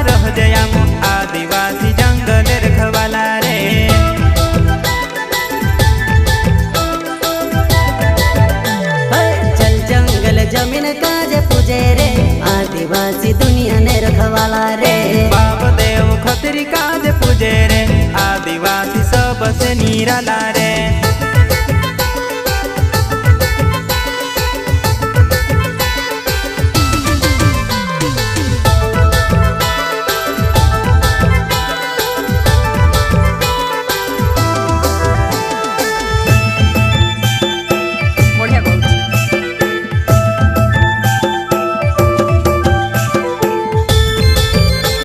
रह जयाम आदिवासी जंगल रखवाला रे। जल जंगल जमीन काज पूजे रे आदिवासी दुनिया ने रखवाला रे। बाप देव खतरी काज पूजे रे आदिवासी सबसे निराला